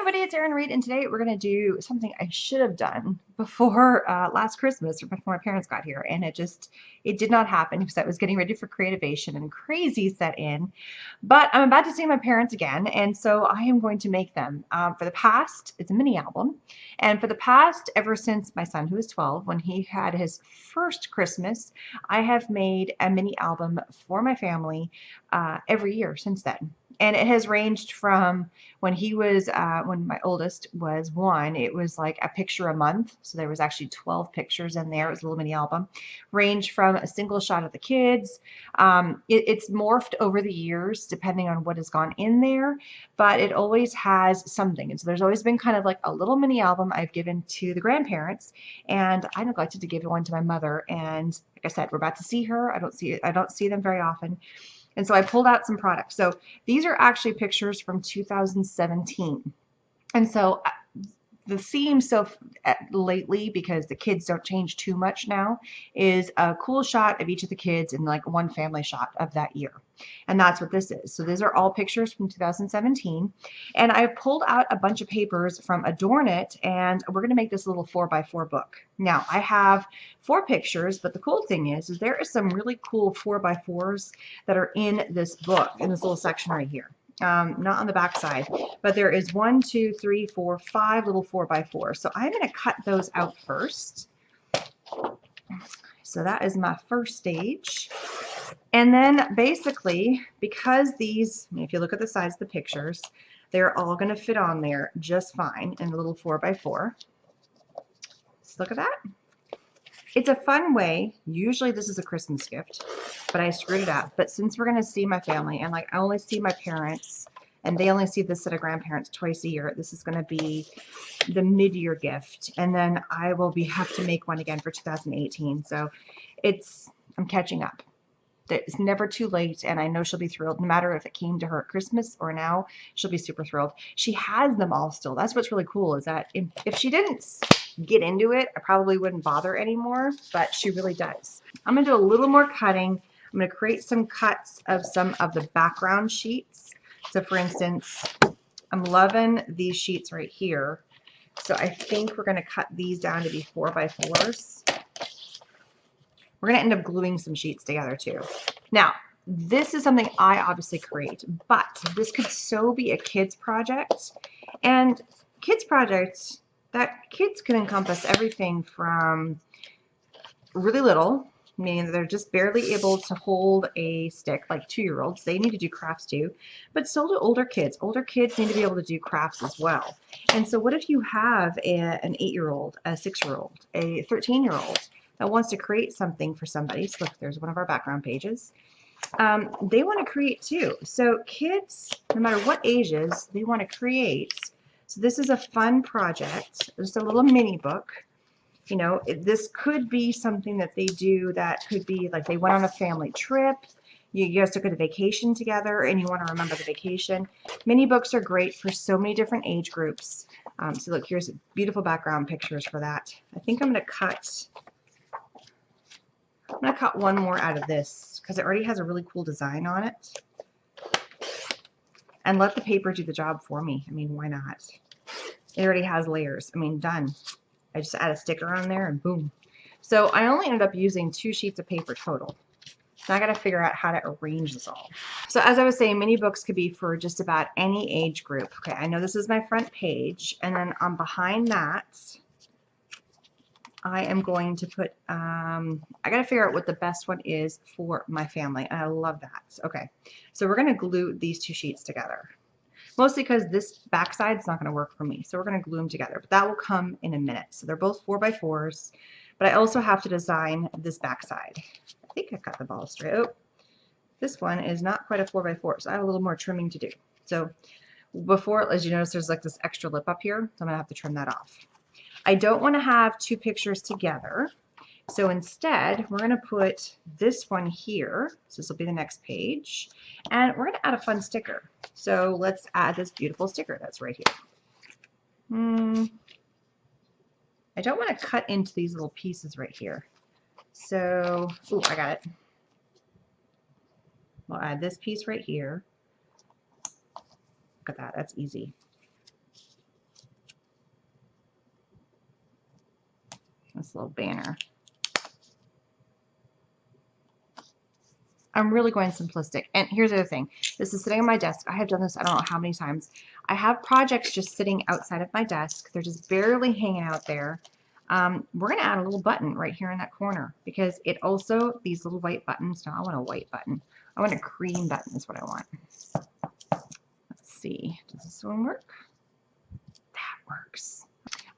everybody, it's Erin Reed, and today we're going to do something I should have done before last Christmas or before my parents got here, and it did not happen because I was getting ready for creativation and crazy set in. But I'm about to see my parents again, and so I am going to make them. For the past, it's a mini album, and for the past, ever since my son, who is 12, when he had his first Christmas, I have made a mini album for my family every year since then. And it has ranged from when when my oldest was 1, it was like a picture a month. So there was actually 12 pictures in there. It was a little mini album. Ranged from a single shot of the kids. It's morphed over the years depending on what has gone in there, but it always has something. And so there's always been kind of like a little mini album I've given to the grandparents, and I neglected to give one to my mother. And like I said, we're about to see her. I don't see them very often. And so I pulled out some products. So these are actually pictures from 2017. And so the theme lately, because the kids don't change too much now, is a cool shot of each of the kids and like one family shot of that year. And that's what this is. So these are all pictures from 2017. And I pulled out a bunch of papers from Adorn It, and we're going to make this little 4x4 book. Now, I have 4 pictures, but the cool thing is there is some really cool 4x4s that are in this book, in this little section right here. Not on the back side, but there is 1, 2, 3, 4, 5 little 4x4s. So I'm going to cut those out first. So that is my first stage. And then basically, because these, if you look at the size of the pictures, they're all going to fit on there just fine in the little 4x4. Just look at that. It's a fun way. Usually this is a Christmas gift, but I screwed it up. But since we're going to see my family, and like I only see my parents, and they only see this set of grandparents twice a year, this is going to be the mid-year gift. And then I will have to make one again for 2018. So I'm catching up. It's never too late, and I know she'll be thrilled. No matter if it came to her at Christmas or now, she'll be super thrilled. She has them all still. That's what's really cool, is that if she didn't get into it, I probably wouldn't bother anymore, but she really does. I'm going to do a little more cutting. I'm going to create some cuts of some of the background sheets. So for instance, I'm loving these sheets right here. So I think we're going to cut these down to be 4x4s. We're going to end up gluing some sheets together too. Now, this is something I obviously create, but this could so be a kids project. And kids projects, that kids can encompass everything from really little, meaning that they're just barely able to hold a stick, like 2-year-olds. They need to do crafts too, but so do older kids. Older kids need to be able to do crafts as well. And so what if you have an 8-year-old, a 6-year-old, a 13-year-old that wants to create something for somebody? So look, there's one of our background pages. They want to create too. So kids, no matter what ages, they want to create. So this is a fun project, just a little mini book. You know, this could be something that they do that could be like they went on a family trip. You guys took a vacation together and you want to remember the vacation. Mini books are great for so many different age groups. So look, here's beautiful background pictures for that. I think I'm going to cut one more out of this because it already has a really cool design on it. And let the paper do the job for me. I mean, why not? It already has layers. I mean, done. I just add a sticker on there and boom. So I only ended up using 2 sheets of paper total. Now I got to figure out how to arrange this all. So as I was saying, mini books could be for just about any age group. Okay, I know this is my front page, and then on behind that, I am going to put, I got to figure out what the best one is for my family, and I love that. Okay, so we're going to glue these 2 sheets together. Mostly because this backside is not going to work for me, so we're going to glue them together, but that will come in a minute. So they're both 4x4s, but I also have to design this backside. I think I got the ball straight. Oh, this one is not quite a 4x4, so I have a little more trimming to do. So before, as you notice, there's like this extra lip up here, so I'm going to have to trim that off. I don't want to have 2 pictures together, so instead we're going to put this one here. So this will be the next page, and we're going to add a fun sticker. So let's add this beautiful sticker that's right here. I don't want to cut into these little pieces right here. So, ooh, I got it. We'll add this piece right here. Look at that, that's easy. This little banner. I'm really going simplistic. And here's the other thing. This is sitting on my desk. I have done this I don't know how many times. I have projects just sitting outside of my desk. They're just barely hanging out there. We're going to add a little button right here in that corner because it also, these little white buttons, no, I want a white button. I want a cream button is what I want. Let's see. Does this one work? That works.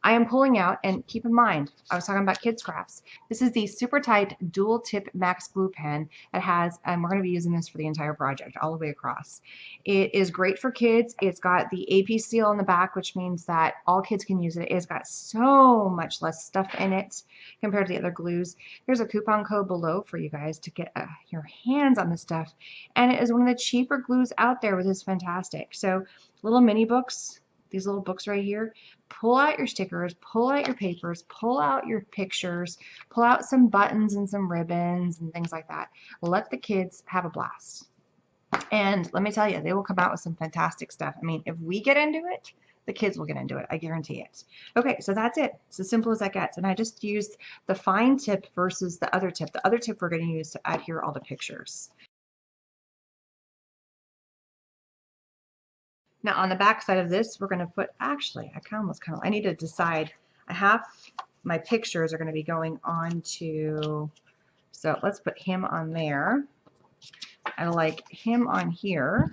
I am pulling out, and keep in mind, I was talking about kids crafts. This is the super tight dual tip max glue pen that has, and we're going to be using this for the entire project all the way across. It is great for kids. It's got the AP seal on the back, which means that all kids can use it. It's got so much less stuff in it compared to the other glues. There's a coupon code below for you guys to get your hands on this stuff. And it is one of the cheaper glues out there, which is fantastic. So little mini books, these little books right here, pull out your stickers, pull out your papers, pull out your pictures, pull out some buttons and some ribbons and things like that. Let the kids have a blast. And let me tell you, they will come out with some fantastic stuff. I mean, if we get into it, the kids will get into it. I guarantee it. Okay, so that's it. It's as simple as that gets. And I just used the fine tip versus the other tip. The other tip we're going to use to add here all the pictures. Now on the back side of this, we're going to put, actually, I need to decide. I have my pictures are going to be going on to, so let's put him on there. I like him on here.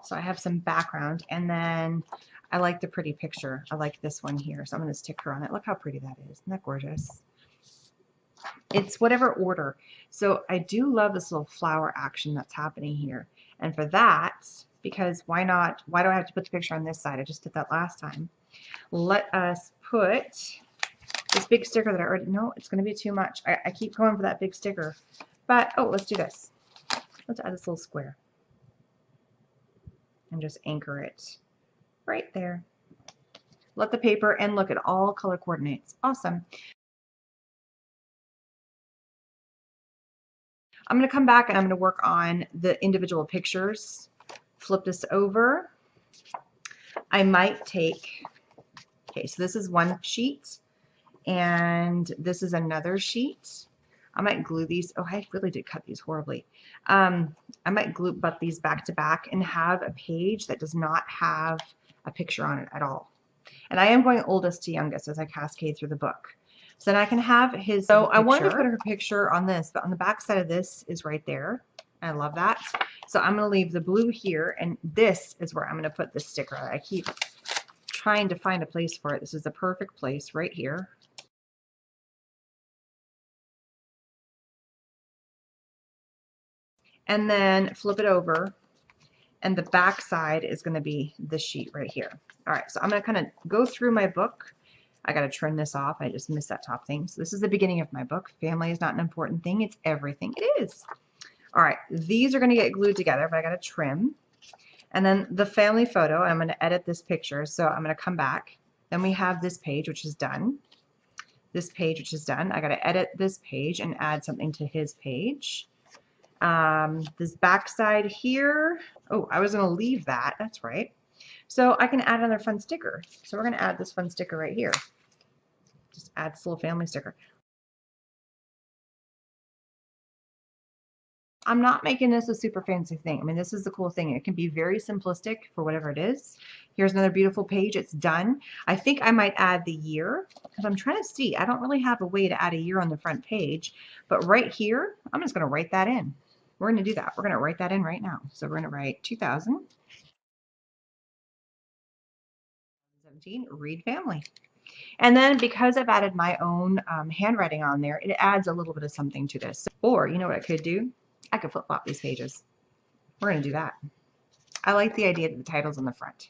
So I have some background, and then I like the pretty picture. I like this one here, so I'm going to stick her on it. Look how pretty that is. Isn't that gorgeous? It's whatever order. So I do love this little flower action that's happening here. And for that, because why not? Why do I have to put the picture on this side? I just did that last time. Let us put this big sticker that I already know. It's going to be too much. I keep going for that big sticker. But, oh, let's do this. Let's add this little square. And just anchor it right there. Let the paper, and look at all color coordinates. Awesome. I'm going to come back and I'm going to work on the individual pictures. Flip this over. I might take, okay, so this is one sheet and this is another sheet. I might glue these. Oh, I really did cut these horribly. I might glue butt these back to back and have a page that does not have a picture on it at all. And I am going oldest to youngest as I cascade through the book. So then I can have his. So I wanted to put her picture on this, but on the back side of this is right there. I love that. So I'm going to leave the blue here, and this is where I'm going to put the sticker. I keep trying to find a place for it. This is the perfect place right here. And then flip it over, and the back side is going to be this sheet right here. All right, so I'm going to kind of go through my book. I got to trim this off. I just missed that top thing. So this is the beginning of my book. Family is not an important thing. It's everything. It is. All right, these are going to get glued together, but I got to trim. And then the family photo, I'm going to edit this picture. So I'm going to come back. Then we have this page, which is done. This page, which is done. I got to edit this page and add something to his page. This back side here. Oh, I was going to leave that. That's right. So I can add another fun sticker. So we're going to add this fun sticker right here. Just add this little family sticker. I'm not making this a super fancy thing. I mean, this is the cool thing. It can be very simplistic for whatever it is. Here's another beautiful page. It's done. I think I might add the year because I'm trying to see. I don't really have a way to add a year on the front page, but right here, I'm just going to write that in. We're going to do that. We're going to write that in right now. So we're going to write 2017 Reed family. And then because I've added my own handwriting on there, it adds a little bit of something to this. Or you know what I could do? I could flip-flop these pages. We're going to do that. I like the idea that the title's on the front.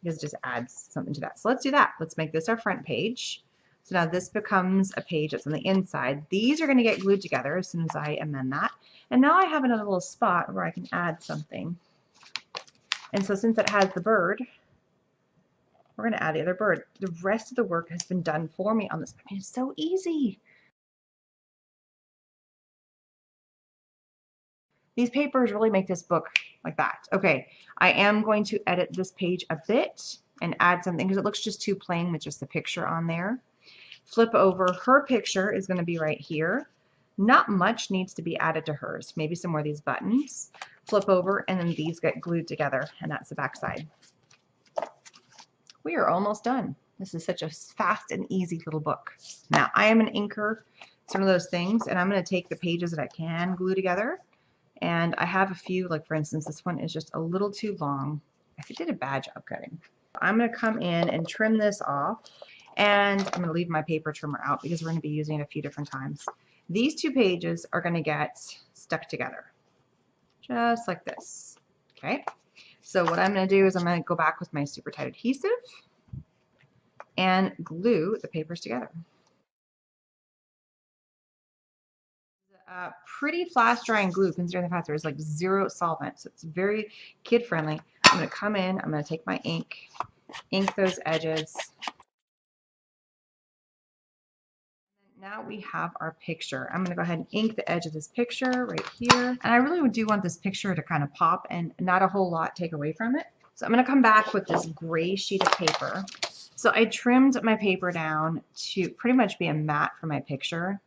Because it just adds something to that. So let's do that. Let's make this our front page. So now this becomes a page that's on the inside. These are going to get glued together as soon as I amend that. And now I have another little spot where I can add something. And so since it has the bird, we're going to add the other bird. The rest of the work has been done for me on this. I mean, it's so easy. These papers really make this book like that. Okay, I am going to edit this page a bit and add something because it looks just too plain with just the picture on there. Flip over. Her picture is going to be right here. Not much needs to be added to hers. Maybe some more of these buttons. Flip over, and then these get glued together, and that's the back side. We are almost done. This is such a fast and easy little book. Now, I am an inker. It's one of those things, and I'm going to take the pages that I can glue together. And I have a few, like for instance, this one is just a little too long. I did a bad job cutting. I'm going to come in and trim this off, and I'm going to leave my paper trimmer out because we're going to be using it a few different times. These two pages are going to get stuck together, just like this. Okay, so what I'm going to do is I'm going to go back with my super tight adhesive and glue the papers together. Pretty fast drying glue considering the fact there is like zero solvent, so it's very kid friendly. I'm going to come in, I'm going to take my ink those edges. Now we have our picture. I'm going to go ahead and ink the edge of this picture right here. And I really do want this picture to kind of pop and not a whole lot take away from it. So I'm going to come back with this gray sheet of paper. So I trimmed my paper down to pretty much be a matte for my picture,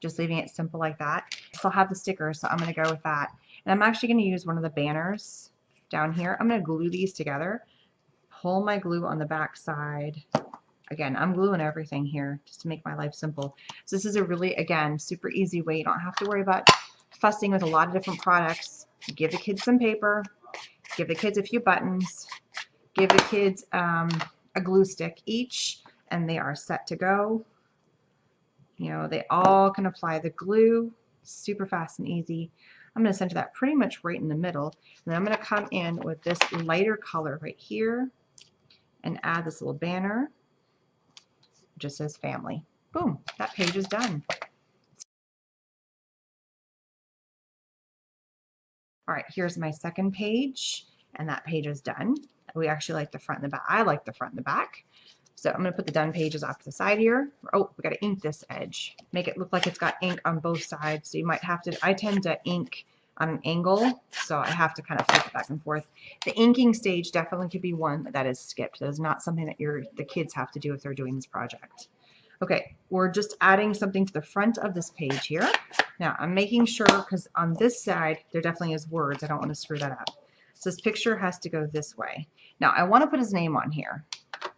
just leaving it simple like that. So I'll have the sticker, so I'm going to go with that. And I'm actually going to use one of the banners down here. I'm going to glue these together, pull my glue on the back side. Again, I'm gluing everything here just to make my life simple. So this is a really, again, super easy way. You don't have to worry about fussing with a lot of different products. Give the kids some paper, give the kids a few buttons, give the kids a glue stick each, and they are set to go. You know, they all can apply the glue, super fast and easy. I'm going to center that pretty much right in the middle. And then I'm going to come in with this lighter color right here and add this little banner. Just says family. Boom, that page is done. All right, here's my second page, and that page is done. We actually like the front and the back. I like the front and the back. So I'm going to put the done pages off to the side here. Oh, we got to ink this edge. Make it look like it's got ink on both sides. So you might have to, I tend to ink on an angle, so I have to kind of flip it back and forth. The inking stage definitely could be one that is skipped. That is not something that the kids have to do if they're doing this project. Okay, we're just adding something to the front of this page here. Now I'm making sure, because on this side there definitely is words. I don't want to screw that up. So this picture has to go this way. Now I want to put his name on here.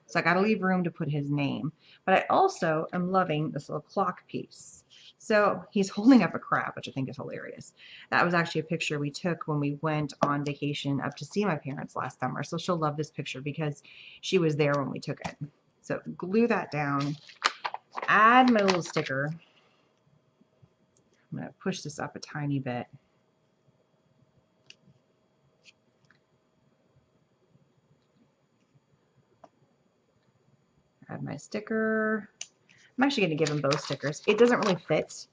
So I got to leave room to put his name. But I also am loving this little clock piece. So he's holding up a crab, which I think is hilarious. That was actually a picture we took when we went on vacation up to see my parents last summer. So she'll love this picture because she was there when we took it. So glue that down. Add my little sticker. I'm going to push this up a tiny bit. Add my sticker. I'm actually going to give him both stickers. It doesn't really fit,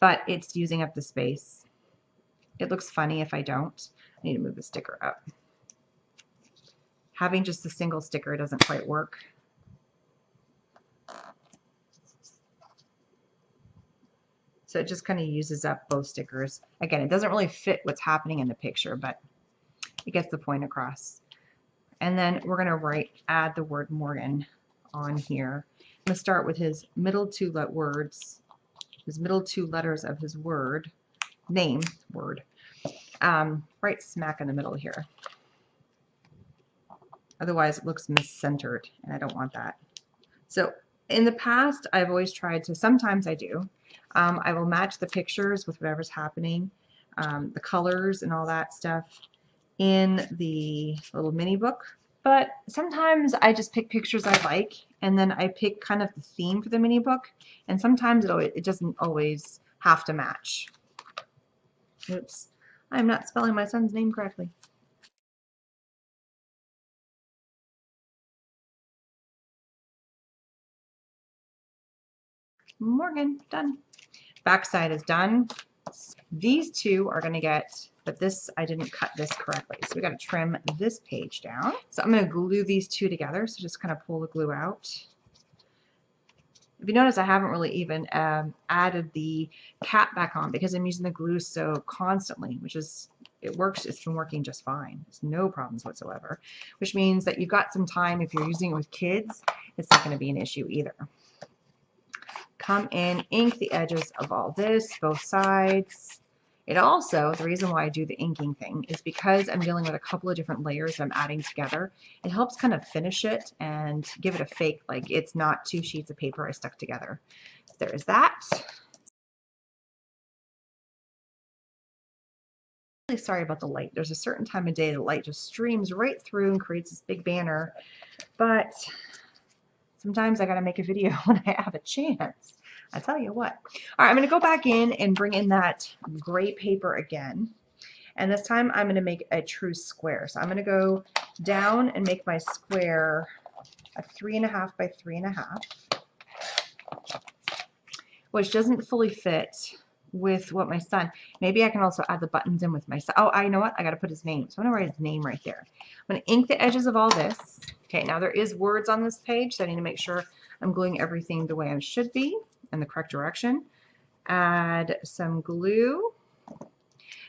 but it's using up the space. It looks funny if I don't. I need to move the sticker up. Having just a single sticker doesn't quite work. So it just kind of uses up both stickers. Again, it doesn't really fit what's happening in the picture, but it gets the point across. And then we're going to add the word Morgan on here. I'm going to start with his middle two words, his middle two letters of his word, name, word, right smack in the middle here. Otherwise it looks miscentered, and I don't want that. So in the past, I've always tried to, sometimes I do, I will match the pictures with whatever's happening, the colors and all that stuff in the little mini book. But sometimes I just pick pictures I like, and then I pick kind of the theme for the mini book, and sometimes it doesn't always have to match. Oops, I'm not spelling my son's name correctly. Morgan, done. Backside is done. These two are going to get, but this, I didn't cut this correctly, so we got to trim this page down. So I'm going to glue these two together, so just kind of pull the glue out. If you notice, I haven't really even added the cap back on because I'm using the glue so constantly, which is, it works. It's been working just fine. It's no problems whatsoever, which means that you've got some time. If you're using it with kids, it's not going to be an issue either. Come in, ink the edges of all this, both sides. It also, the reason why I do the inking thing is because I'm dealing with a couple of different layers that I'm adding together. It helps kind of finish it and give it a fake, like it's not two sheets of paper I stuck together. So there's that. Really sorry about the light. There's a certain time of day the light just streams right through and creates this big banner, but sometimes I gotta make a video when I have a chance. I tell you what. All right, I'm going to go back in and bring in that gray paper again. And this time I'm going to make a true square. So I'm going to go down and make my square a 3.5 by 3.5, which doesn't fully fit with what my son, maybe I can also add the buttons in with my son. Oh, I know what? I got to put his name. So I'm going to write his name right there. I'm going to ink the edges of all this. Okay, now there is words on this page, so I need to make sure I'm gluing everything the way I should be in the correct direction. Add some glue.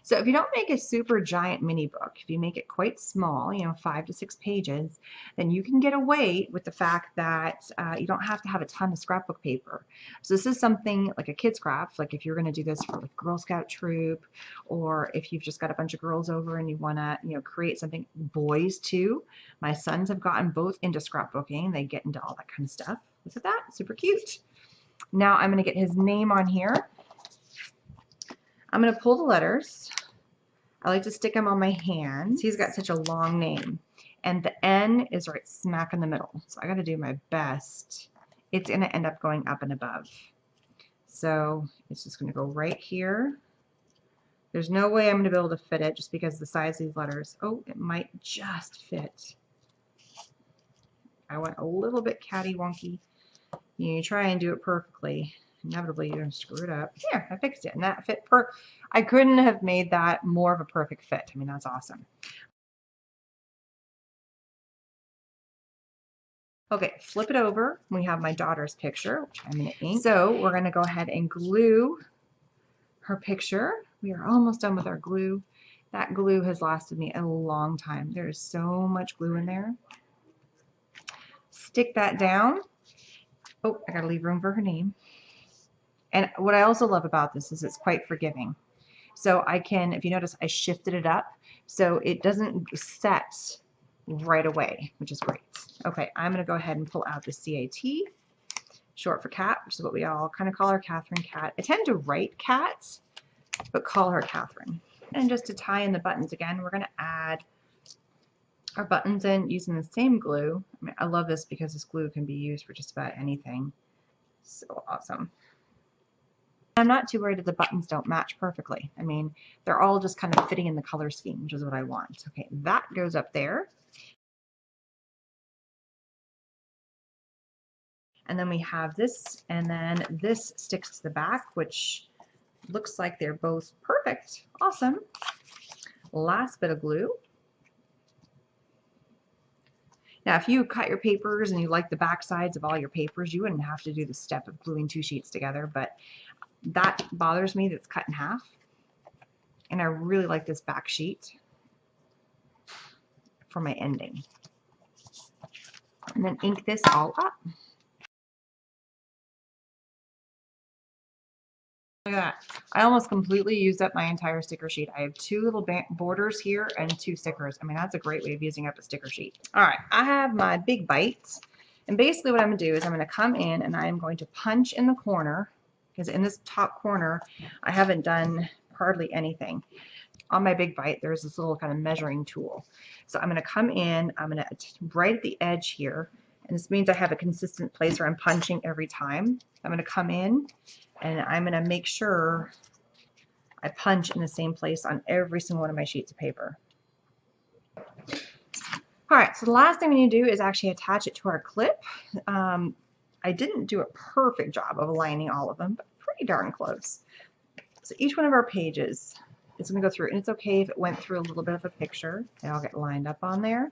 So if you don't make a super giant mini book, if you make it quite small, you know, 5 to 6 pages, then you can get away with the fact that you don't have to have a ton of scrapbook paper. So this is something like a kid's craft, like if you're going to do this for like Girl Scout troop, or if you've just got a bunch of girls over and you want to, you know, create something. Boys too. My sons have gotten both into scrapbooking. They get into all that kind of stuff. Look at that, super cute. Now I'm going to get his name on here. I'm going to pull the letters. I like to stick them on my hand. He's got such a long name. And the N is right smack in the middle. So I got to do my best. It's going to end up going up and above. So it's just going to go right here. There's no way I'm going to be able to fit it just because of the size of these letters. Oh, it might just fit. I went a little bit catty-wonky. You try and do it perfectly. Inevitably you're going to screw it up. Here, I fixed it, and that fit I couldn't have made that more of a perfect fit. I mean, that's awesome. Okay, flip it over. We have my daughter's picture, which I'm going to ink. So we're going to go ahead and glue her picture. We are almost done with our glue. That glue has lasted me a long time. There is so much glue in there. Stick that down. Oh, I got to leave room for her name. And what I also love about this is it's quite forgiving. So I can, if you notice, I shifted it up so it doesn't set right away, which is great. Okay, I'm going to go ahead and pull out the CAT, short for cat, which is what we all kind of call her, Catherine Cat. I tend to write cat, but call her Catherine. And just to tie in the buttons again, we're going to add our buttons in using the same glue. I mean, I love this because this glue can be used for just about anything. So awesome. I'm not too worried if the buttons don't match perfectly. I mean, they're all just kind of fitting in the color scheme, which is what I want. Okay, that goes up there. And then we have this, and then this sticks to the back, which looks like they're both perfect. Awesome. Last bit of glue. Now, if you cut your papers and you like the back sides of all your papers, you wouldn't have to do the step of gluing 2 sheets together, but that bothers me that it's cut in half. And I really like this back sheet for my ending. And then ink this all up. Look at that. I almost completely used up my entire sticker sheet. I have 2 little borders here and 2 stickers. I mean, that's a great way of using up a sticker sheet. All right, I have my big bites. And basically what I'm going to do is I'm going to come in and I'm going to punch in the corner, because in this top corner, I haven't done hardly anything. On my big bite, there's this little kind of measuring tool. So I'm going to come in, I'm going to right at the edge here, and this means I have a consistent place where I'm punching every time. I'm going to come in and I'm going to make sure I punch in the same place on every single one of my sheets of paper. All right, so the last thing we need to do is actually attach it to our clip. I didn't do a perfect job of aligning all of them, but pretty darn close. So each one of our pages is going to go through, and it's okay if it went through a little bit of a picture. They all get lined up on there.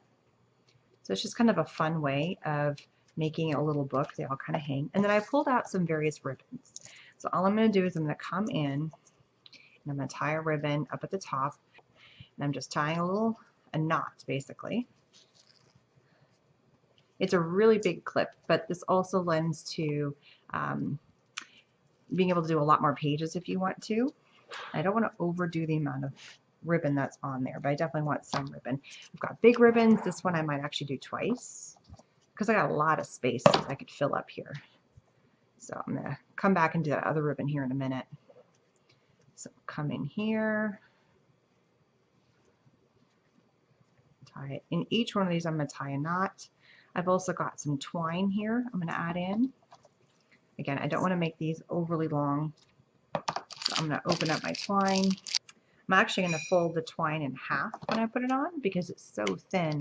So it's just kind of a fun way of making a little book. They all kind of hang. And then I pulled out some various ribbons. So all I'm going to do is I'm going to come in and I'm going to tie a ribbon up at the top. And I'm just tying a knot basically. It's a really big clip, but this also lends to being able to do a lot more pages if you want to. I don't want to overdo the amount of ribbon that's on there, but I definitely want some ribbon. I've got big ribbons. This one I might actually do twice because I got a lot of space I could fill up here. So I'm going to come back and do that other ribbon here in a minute. So come in here, tie it. In each one of these I'm going to tie a knot. I've also got some twine here I'm going to add in. Again, I don't want to make these overly long, so I'm going to open up my twine. I'm actually going to fold the twine in half when I put it on because it's so thin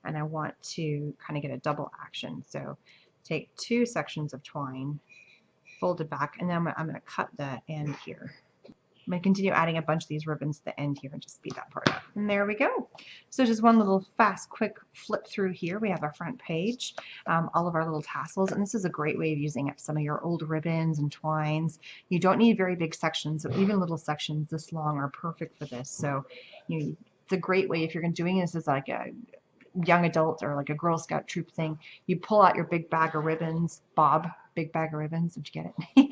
and I want to kind of get a double action. So take 2 sections of twine, fold it back, and then I'm going to cut the end here. I'm going to continue adding a bunch of these ribbons to the end here and just speed that part up. And there we go. So just one little fast, quick flip through here. We have our front page, all of our little tassels, and this is a great way of using up some of your old ribbons and twines. You don't need very big sections, so even little sections this long are perfect for this. So it's a great way if you're doing this as like a young adult or like a Girl Scout troop thing. You pull out your big bag of ribbons, big bag of ribbons. Did you get it?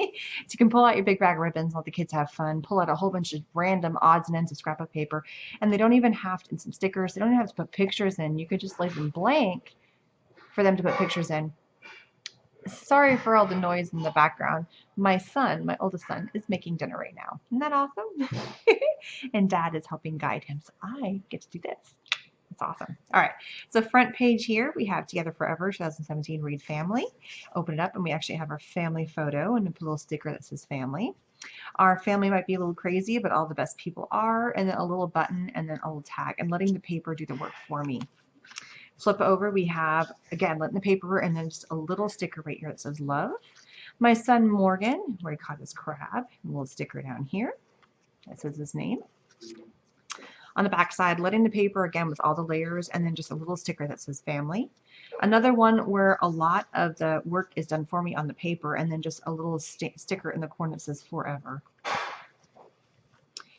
So you can pull out your big bag of ribbons, let the kids have fun, pull out a whole bunch of random odds and ends of scrapbook paper, and they don't even have to, and some stickers, they don't even have to put pictures in. You could just leave them blank for them to put pictures in. Sorry for all the noise in the background. My son, my oldest son, is making dinner right now. Isn't that awesome? And Dad is helping guide him, so I get to do this. It's awesome. All right, so front page here, we have Together Forever 2017 Reed Family. Open it up and we actually have our family photo and a little sticker that says family. Our family might be a little crazy, but all the best people are, and then a little button and then a little tag, and letting the paper do the work for me. Flip over, we have, again, letting the paper and then just a little sticker right here that says love. My son Morgan, where he caught his crab, a little sticker down here that says his name. On the back side, letting the paper again with all the layers and then just a little sticker that says family. Another one where a lot of the work is done for me on the paper and then just a little sticker in the corner that says forever.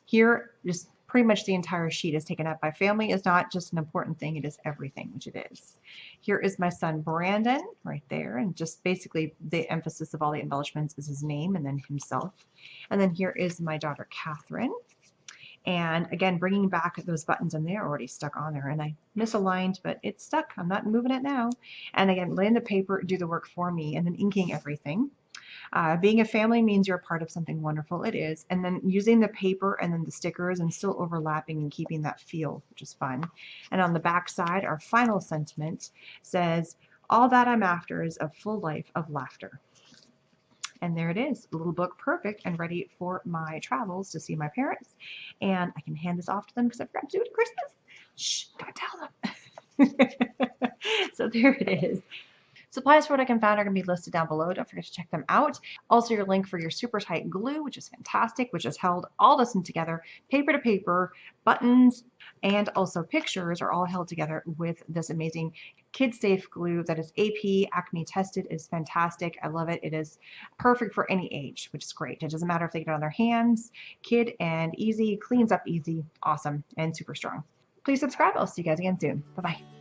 Here, just pretty much the entire sheet is taken up by family. Is not just an important thing, it is everything, which it is. Here is my son Brandon right there, and just basically the emphasis of all the embellishments is his name and then himself. And then here is my daughter Catherine. And again, bringing back those buttons, and they're already stuck on there, and I misaligned, but it's stuck. I'm not moving it now. And again, letting the paper do the work for me and then inking everything. Being a family means you're a part of something wonderful. It is. And then using the paper and then the stickers and still overlapping and keeping that feel, which is fun. And on the back side, our final sentiment says, all that I'm after is a full life of laughter. And there it is, a little book, perfect and ready for my travels to see my parents. And I can hand this off to them because I forgot to do it at Christmas. Shh, don't tell them. So there it is. Supplies for what I can find are going to be listed down below. Don't forget to check them out. Also, your link for your super tight glue, which is fantastic, which has held all this in together. Paper to paper, buttons, and also pictures are all held together with this amazing kid safe glue that is AP Acme tested. It is fantastic. I love it. It is perfect for any age, which is great. It doesn't matter if they get it on their hands. Kid and easy, cleans up easy, awesome, and super strong. Please subscribe. I'll see you guys again soon. Bye-bye.